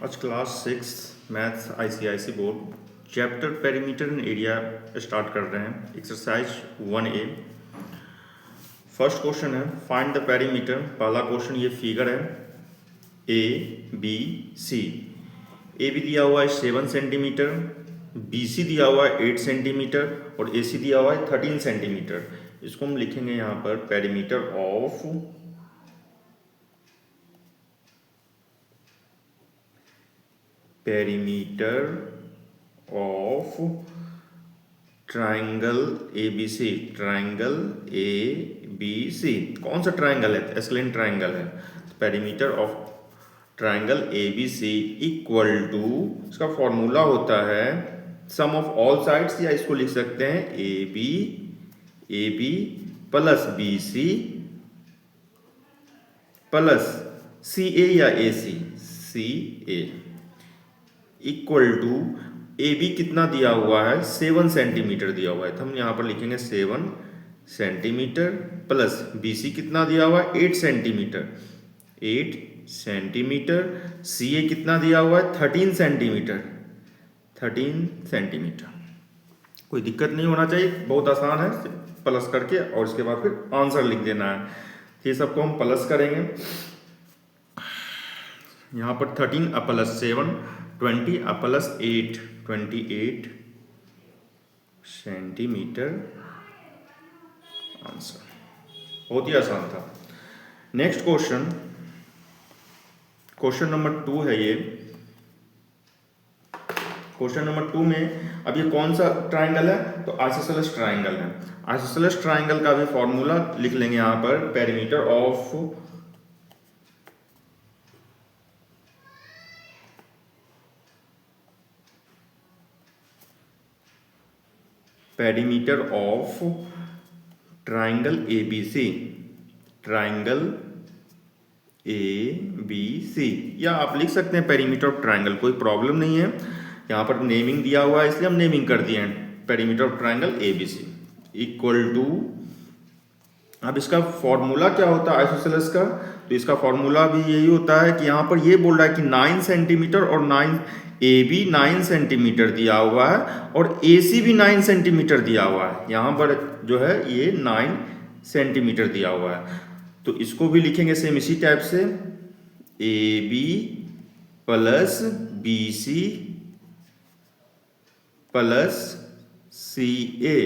आज class 6 maths ICSE board chapter perimeter and area start कर रहे हैं। Exercise 1A। फर्स्ट क्वेश्चन है फाइंड द पेरीमीटर। पहला क्वेश्चन ये फिगर है A B C. A B दिया हुआ है 7 सेंटीमीटर, बी सी दिया हुआ है 8 सेंटीमीटर और ए सी दिया हुआ है 13 सेंटीमीटर। इसको हम लिखेंगे यहाँ पर perimeter of triangle A B C. Triangle A B C कौन सा ट्राइंगल है? एस्केलेन ट्राइंगल है। Perimeter of triangle A B C equal to, इसका फॉर्मूला होता है सम ऑफ ऑल साइड्स, या इसको लिख सकते हैं A B plus B C plus C A या A C A equal to A B कितना दिया हुआ है? 7 सेंटीमीटर दिया हुआ है, तो हम यहाँ पर लिखेंगे 7 सेंटीमीटर प्लस बी सी कितना दिया हुआ है? 8 सेंटीमीटर। 8 सेंटीमीटर। सी ए कितना दिया हुआ है? 13 सेंटीमीटर। 13 सेंटीमीटर। कोई दिक्कत नहीं होना चाहिए, बहुत आसान है। प्लस करके और इसके बाद फिर आंसर लिख देना है। ये सबको हम प्लस करेंगे। यहाँ पर 13 प्लस 7 20 प्लस 8 28 सेंटीमीटर आंसर। बहुत ही आसान था। नेक्स्ट क्वेश्चन, क्वेश्चन नंबर 2 है ये। क्वेश्चन नंबर 2 में अब ये कौन सा ट्राइंगल है? तो आइसोसेलेस ट्राइंगल है। आइसोसेलेस ट्राइंगल का भी फॉर्मूला लिख लेंगे यहाँ पर। Perimeter of triangle A B C. Triangle A B C, या आप लिख सकते हैं पेरीमीटर ऑफ ट्राइंगल, कोई प्रॉब्लम नहीं है। यहाँ पर नेमिंग दिया हुआ है इसलिए हम नेमिंग कर दिए हैं perimeter of triangle A B C equal to. अब इसका फॉर्मूला क्या होता है आइसोसेलेस का? तो इसका फॉर्मूला भी यही होता है कि यहाँ पर ये बोल रहा है कि 9 सेंटीमीटर और 9 ए बी 9 सेंटीमीटर दिया हुआ है और ए सी भी 9 सेंटीमीटर दिया हुआ है। यहाँ पर जो है ये 9 सेंटीमीटर दिया हुआ है, तो इसको भी लिखेंगे सेम इसी टाइप से। A B plus B C plus C A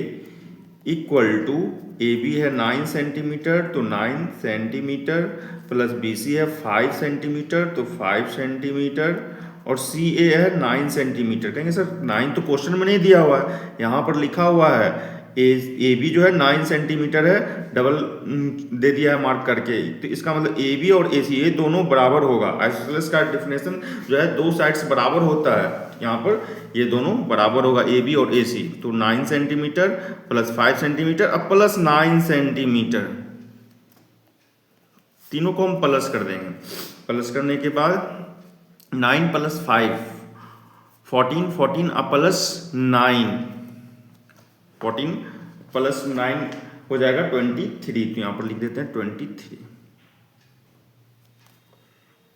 equal to, A B है 9 सेंटीमीटर तो 9 सेंटीमीटर प्लस बी सी है 5 सेंटीमीटर तो 5 सेंटीमीटर और सी ए है 9 सेंटीमीटर। कहेंगे सर 9 तो क्वेश्चन में नहीं दिया हुआ है, यहाँ पर लिखा हुआ है ए बी जो है 9 सेंटीमीटर है, डबल दे दिया है मार्क करके। तो इसका मतलब ए बी और ए सी ये दोनों बराबर होगा। आइसोसेलेस का डेफिनेशन जो है दो साइड्स बराबर होता है, यहाँ पर ये दोनों बराबर होगा ए बी और ए सी। तो 9 सेंटीमीटर प्लस 5 सेंटीमीटर अब प्लस 9 सेंटीमीटर, तीनों को हम प्लस कर देंगे। प्लस करने के बाद 9 प्लस 5 14 14 अब प्लस 9 14 प्लस 9 हो जाएगा 23, तो यहाँ पर लिख देते हैं 23।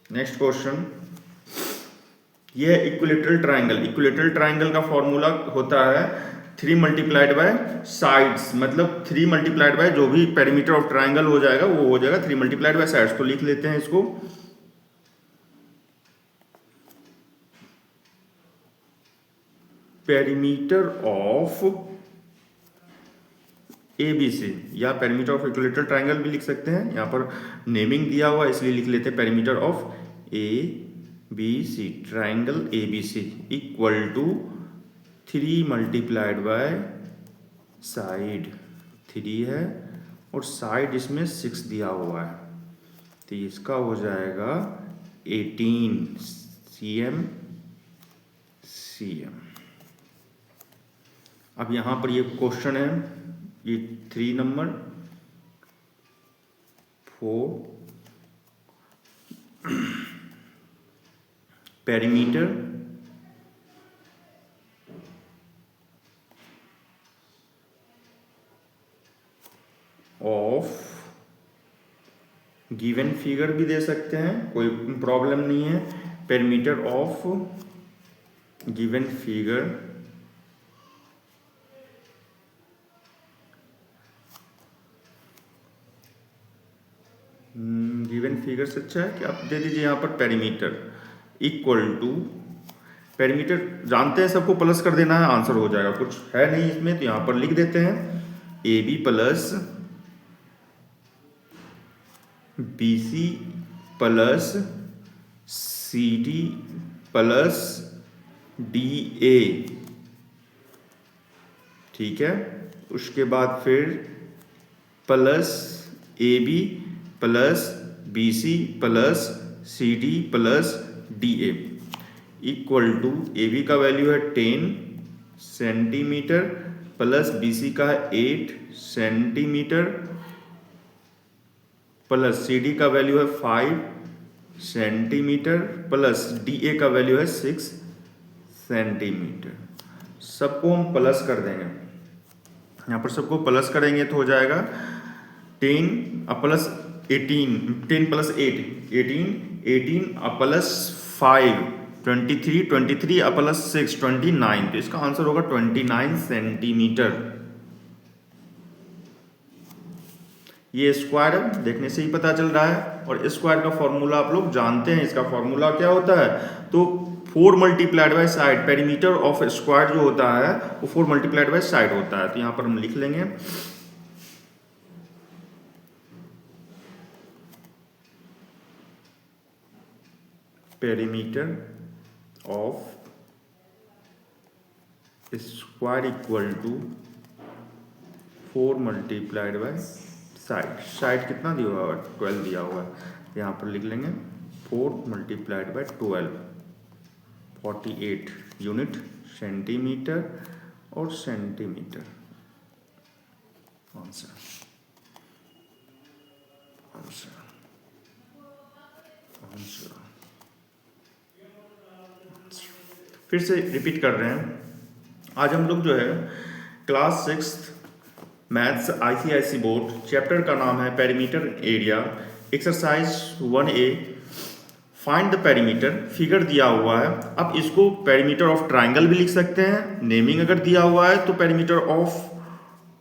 नेक्स्ट क्वेश्चन, ये है इक्विलेटरल ट्राइंगल। इक्विलेटरल ट्राइंगल का फॉर्मूला होता है 3 मल्टीप्लाइड बाय साइड्स, मतलब 3 मल्टीप्लाइड बाय जो भी पेरीमीटर ऑफ ट्राइंगल हो जाएगा वो हो जाएगा 3 मल्टीप्लाइड बाय साइड्स। तो लिख लेते हैं इसको। Perimeter of A B C, या पेरीमीटर ऑफ इक्विलेटरल ट्राइंगल भी लिख सकते हैं। यहाँ पर नेमिंग दिया हुआ है इसलिए लिख लेते हैं perimeter of A B C. Triangle A B C equal to 3 multiplied by side 3 है और साइड इसमें 6 दिया हुआ है, तो इसका हो जाएगा 18 cm cm। अब यहाँ पर ये क्वेश्चन है, ये 3 number 4 perimeter of given figure भी दे सकते हैं, कोई प्रॉब्लम नहीं है। Perimeter of given figure given figure से अच्छा है कि आप दे दीजिए यहाँ पर पेरीमीटर इक्वल टू, पेरीमीटर जानते हैं सबको प्लस कर देना है, आंसर हो जाएगा, कुछ है नहीं इसमें, तो यहाँ पर लिख देते हैं A B plus B C plus C D plus D A, ठीक है। उसके बाद फिर plus A B plus B C plus C D plus D A equal to, A B का वैल्यू है 10 सेंटीमीटर प्लस बी सी का 8 centimetre plus C D का value है 5 सेंटीमीटर प्लस डी ए का वैल्यू है 6 सेंटीमीटर। सबको हम plus कर देंगे, यहाँ पर सबको प्लस करेंगे तो हो जाएगा 10 प्लस 18, 10 प्लस 8 18, 18 प्लस 5 23, 23 प्लस 6 29, तो इसका आंसर होगा 29 सेंटीमीटर। ये स्क्वायर देखने से ही पता चल रहा है, और स्क्वायर का फॉर्मूला आप लोग जानते हैं, इसका फॉर्मूला क्या होता है, तो 4 multiplied by side, perimeter of square जो होता है वो 4 मल्टीप्लाइड बाय साइड होता है। तो यहां पर हम लिख लेंगे perimeter of square equal to 4 multiplied by side, side कितना दिया हुआ है 12 दिया हुआ है, यहाँ पर लिख लेंगे 4 मल्टीप्लाइड बाय 12 48 यूनिट सेंटीमीटर और सेंटीमीटर। आंसर आंसर आंसर फिर से रिपीट कर रहे हैं। आज हम लोग जो है class 6 maths ICSE board, chapter का नाम है perimeter area, exercise 1A, find the perimeter, figure दिया हुआ है। अब इसको पेरीमीटर ऑफ ट्राइंगल भी लिख सकते हैं, नेमिंग अगर दिया हुआ है तो पेरीमीटर ऑफ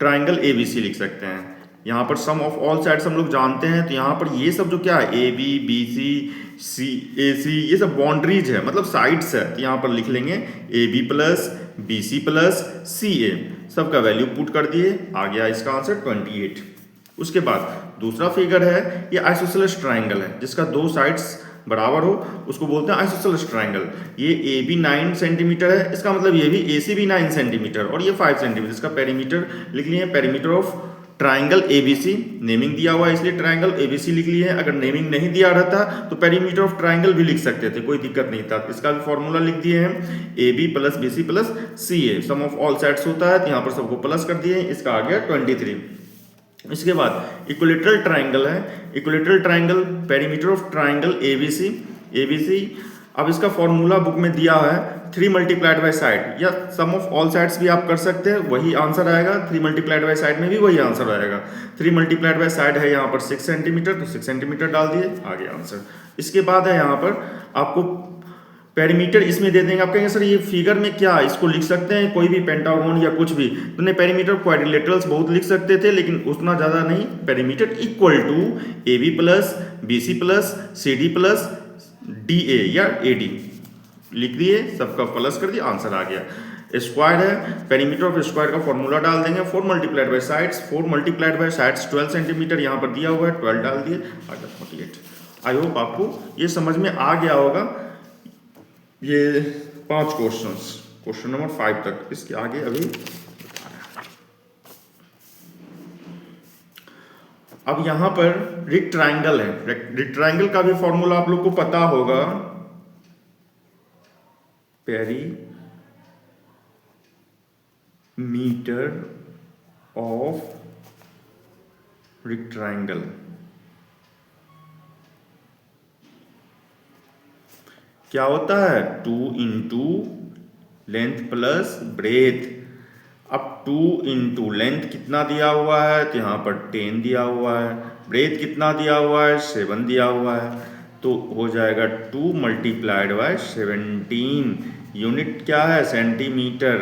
ट्राइंगल एबीसी लिख सकते हैं। यहाँ पर सम ऑफ ऑल साइड्स हम लोग जानते हैं, तो यहाँ पर ये सब जो क्या है ए बी बी सी सी ए सी, ये सब बाउंड्रीज है, मतलब साइड्स है, तो यहाँ पर लिख लेंगे A B plus B C plus C A, सबका वैल्यू पुट कर दिए, आ गया इसका आंसर 28। उसके बाद दूसरा फिगर है, ये आइसोसेलेस ट्राइंगल है जिसका दो साइड्स बराबर हो, उसको बोलते हैं आइसोसेलेस ट्राइंगल। ये ए बी 9 सेंटीमीटर है, इसका मतलब ये भी ए सी भी 9 सेंटीमीटर और ये 5 सेंटीमीटर, इसका पेरीमीटर लिख लिए, perimeter of triangle ABC, naming दिया हुआ है इसलिए ट्राइंगल एबीसी लिख लिए। अगर नेमिंग नहीं दिया रहता तो पेरीमीटर ऑफ ट्राइंगल भी लिख सकते थे, कोई दिक्कत नहीं था। इसका भी फॉर्मूला लिख दिए हैं, A B plus B C plus C A, sum of all sides होता है, तो यहाँ पर सबको प्लस कर दिए, इसका आ गया 23। इसके बाद इक्विलेटरल ट्राइंगल है, equilateral triangle perimeter of triangle ABC, ABC, अब इसका फॉर्मूला बुक में दिया है 3 मल्टीप्लाइड बाय साइड, या सम ऑफ ऑल साइड्स भी आप कर सकते हैं, वही आंसर आएगा। 3 मल्टीप्लाइड बाय साइड में भी वही आंसर आएगा। 3 मल्टीप्लाइड बाय साइड है यहाँ पर 6 सेंटीमीटर, तो 6 सेंटीमीटर डाल दिए, आ गया आंसर। इसके बाद है यहाँ पर आपको पेरीमीटर इसमें दे देंगे, आप कहेंगे सर ये फिगर में क्या, इसको लिख सकते हैं कोई भी पेंटागन या कुछ भी, तुमने पेरीमीटर क्वाड्रिलेटरल्स बहुत लिख सकते थे लेकिन उतना ज़्यादा नहीं। Perimeter equal to A B plus B C plus C D plus D A या ए डी लिख दिए, सबका प्लस कर दिया, आंसर आ गया। स्क्वायर है, पेरीमीटर ऑफ स्क्वायर का फॉर्मूला डाल देंगे, 4 multiplied bye sides, 4 multiplied bye sides 12 centimetre यहाँ पर दिया हुआ है, 12 डाल दिए, आ गया 48। आई होप आपको ये समझ में आ गया होगा। ये 5 क्वेश्चंस, क्वेश्चन नंबर 5 तक, इसके आगे अभी अब यहाँ पर रेक्टेंगल है, रेक्टेंगल का भी फॉर्मूला आप लोग को पता होगा, पेरीमीटर ऑफ रेक्टेंगल क्या होता है, 2 इंटू लेंथ प्लस ब्रेथ। अब 2 इंटू लेंथ कितना दिया हुआ है, तो यहाँ पर 10 दिया हुआ है, ब्रेथ कितना दिया हुआ है 7 दिया हुआ है, तो हो जाएगा 2 मल्टीप्लाइड बाय 17। यूनिट क्या है? सेंटीमीटर।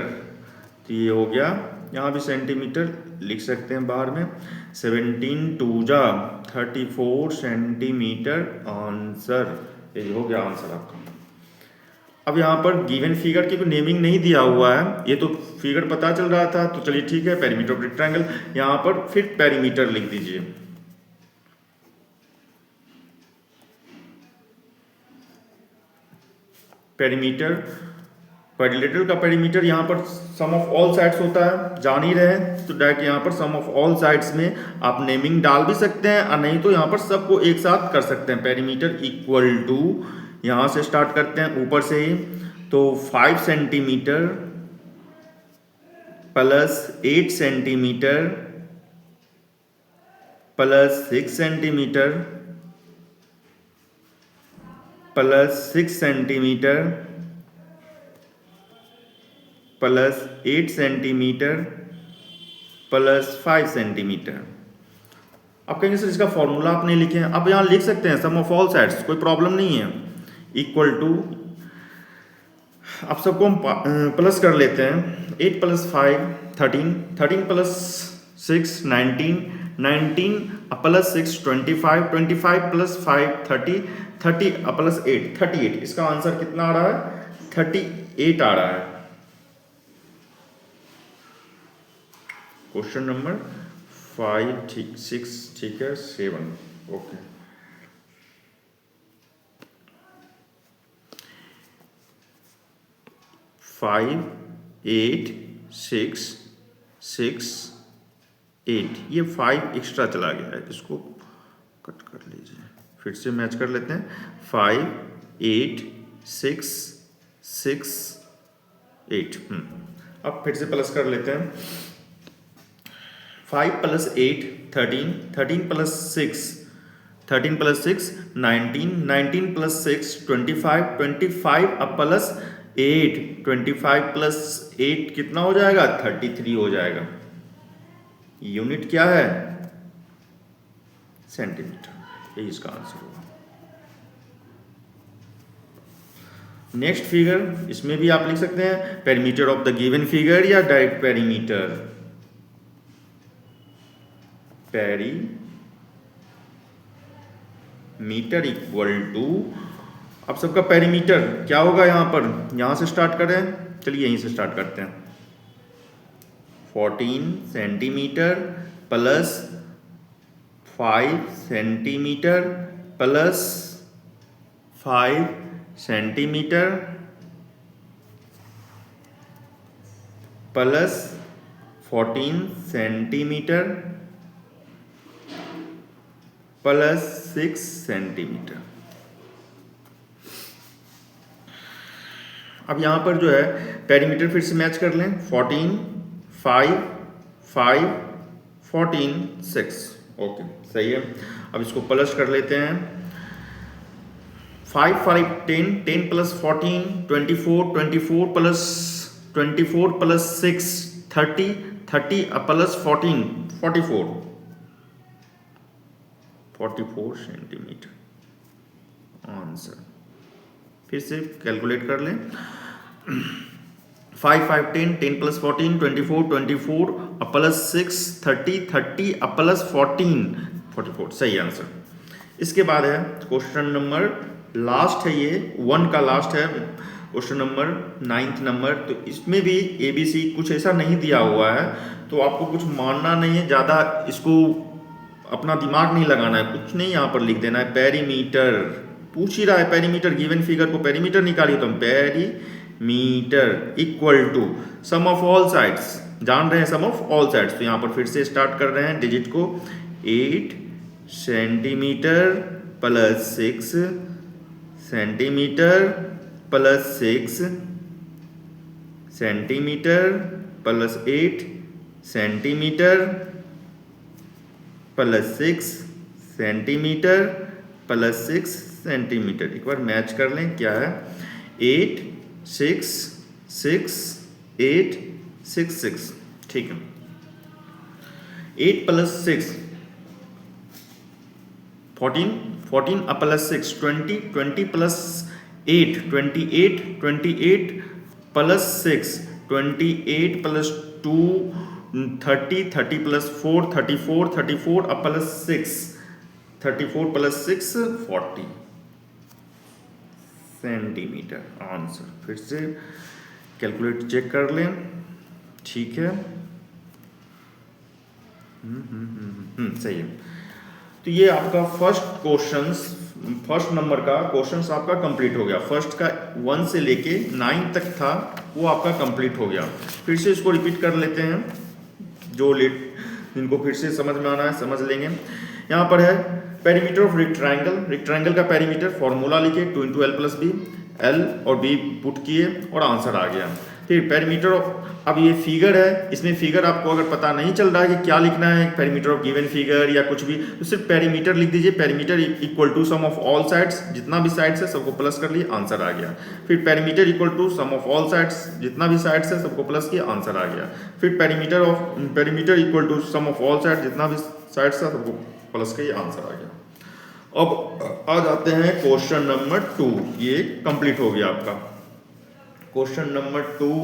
तो ये हो गया, यहाँ भी सेंटीमीटर लिख सकते हैं बाहर में। 17 टू जा 34 सेंटीमीटर आंसर। ये हो गया आंसर आपका। अब यहाँ पर गिवन फिगर की नेमिंग नहीं दिया हुआ है, ये तो फिगर पता चल रहा था, तो चलिए ठीक है, पेरीमीटर ऑफ रेक्टेंगल। यहाँ पर फिर पेरीमीटर लिख दीजिए। पेरीमीटर, क्वाड्रिलेटरल का पेरीमीटर यहाँ पर सम ऑफ ऑल साइड्स होता है, जान ही रहे हैं, तो डायरेक्ट यहाँ पर सम ऑफ ऑल साइड्स में आप नेमिंग डाल भी सकते हैं, और नहीं तो यहाँ पर सबको एक साथ कर सकते हैं। पेरीमीटर इक्वल टू, यहाँ से स्टार्ट करते हैं ऊपर से ही, तो 5 centimetre plus 8 centimetre plus 6 centimetre plus 6 centimetre plus 8 centimetre plus 5 centimetre. अब कहेंगे सर इसका फॉर्मूला आप नहीं लिखे हैं, आप यहाँ लिख सकते हैं सम ऑफ ऑल साइड्स, कोई प्रॉब्लम नहीं है। इक्वल टू, अब सबको हम प्लस कर लेते हैं। 8 plus 5 13, 13 plus 6 19, 19 plus 6 25, 25 plus 5 30, 30 plus 8 38। इसका आंसर कितना आ रहा है? 38 आ रहा है। क्वेश्चन नंबर 5 ठीक, 6 ठीक है, 7 ओके। फाइव 8 6 6 8, ये 5 एक्स्ट्रा चला गया है, इसको कट कर लीजिए, फिर से मैच कर लेते हैं। 5 8 6 6 8। अब फिर से प्लस कर लेते हैं। 5 प्लस 8 13, 13 प्लस 6 13 प्लस 6 19, 19 प्लस 6 25, 25 अब प्लस 8, 25 प्लस 8 कितना हो जाएगा? 33 हो जाएगा। यूनिट क्या है? सेंटीमीटर। यही इसका आंसर होगा। नेक्स्ट फिगर, इसमें भी आप लिख सकते हैं perimeter of the given figure या direct perimeter. Perimeter equal to, अब सबका पेरीमीटर क्या होगा? यहाँ पर, यहाँ से स्टार्ट करें, चलिए यहीं से स्टार्ट करते हैं। 14 centimetre plus 5 centimetre plus 5 centimetre plus 14 centimetre plus 6 centimetre. अब यहाँ पर जो है पेरीमीटर फिर से मैच कर लें। 14 5 5 14 6 ओके, सही है। अब इसको प्लस कर लेते हैं। 5 5 10, 10 plus 14 24, 24 plus 6 30, 30 plus 14 44 centimetre answer. फिर से कैलकुलेट कर लें। 5 5 10, 10 प्लस 14 24, 24 प्लस 6 30, 30 प्लस 14 44, सही आंसर। इसके बाद है क्वेश्चन नंबर लास्ट है, ये 1 का लास्ट है, क्वेश्चन नंबर 9th नंबर। तो इसमें भी ABC कुछ ऐसा नहीं दिया हुआ है, तो आपको कुछ मानना नहीं है ज़्यादा, इसको अपना दिमाग नहीं लगाना है, कुछ नहीं यहाँ पर लिख देना है। पेरीमीटर पूछ ही रहा है, पेरीमीटर गिवन फिगर को पेरीमीटर निकालिए, तो हम perimeter equal to sum of all sides, जान रहे हैं सम ऑफ ऑल साइड्स, तो यहाँ पर फिर से स्टार्ट कर रहे हैं डिजिट को। 8 centimetre plus 6 centimetre plus 6 centimetre plus 8 centimetre plus 6 centimetre plus 6 centimetre. एक बार मैच कर लें, क्या है? 8 6 6 8 6 6, ठीक है। 8 plus 6 14 14 plus 6 20, 20 plus 8 28, 28 plus 6 28 plus 2 30, 30 plus 4 34, 34 plus 6 34 plus 6 40 centimetre answer. फिर से कैलकुलेट चेक कर लें, ठीक है। सही है। तो ये आपका फर्स्ट नंबर का क्वेश्चंस आपका कंप्लीट हो गया। फर्स्ट का 1 से लेके 9 तक था, वो आपका कंप्लीट हो गया। फिर से इसको रिपीट कर लेते हैं, जो जिनको फिर से समझ में आना है समझ लेंगे। यहाँ पर है पेरीमीटर ऑफ रेक्टेंगल, रेक्टेंगल का पेरीमीटर फॉर्मूला लिखे 2 into L plus B, L और बी पुट किए और आंसर आ गया। फिर पेरीमीटर ऑफ, अब ये फिगर है, इसमें फिगर आपको अगर पता नहीं चल रहा है कि क्या लिखना है, पेरीमीटर ऑफ गिवन फिगर या कुछ भी, तो सिर्फ पेरीमीटर लिख दीजिए। Perimeter equal to sum of all sides, जितना भी साइड्स है सबको प्लस कर लिए, आंसर आ गया। फिर perimeter equal to sum of all sides, जितना भी साइड्स है सबको प्लस किया, आंसर आ गया। फिर perimeter equal to sum of all sides, जितना भी साइड्स है सबको प्लस किया, आंसर आ गया। अब आ जाते हैं क्वेश्चन नंबर 2, ये कंप्लीट हो गया आपका। Question number 2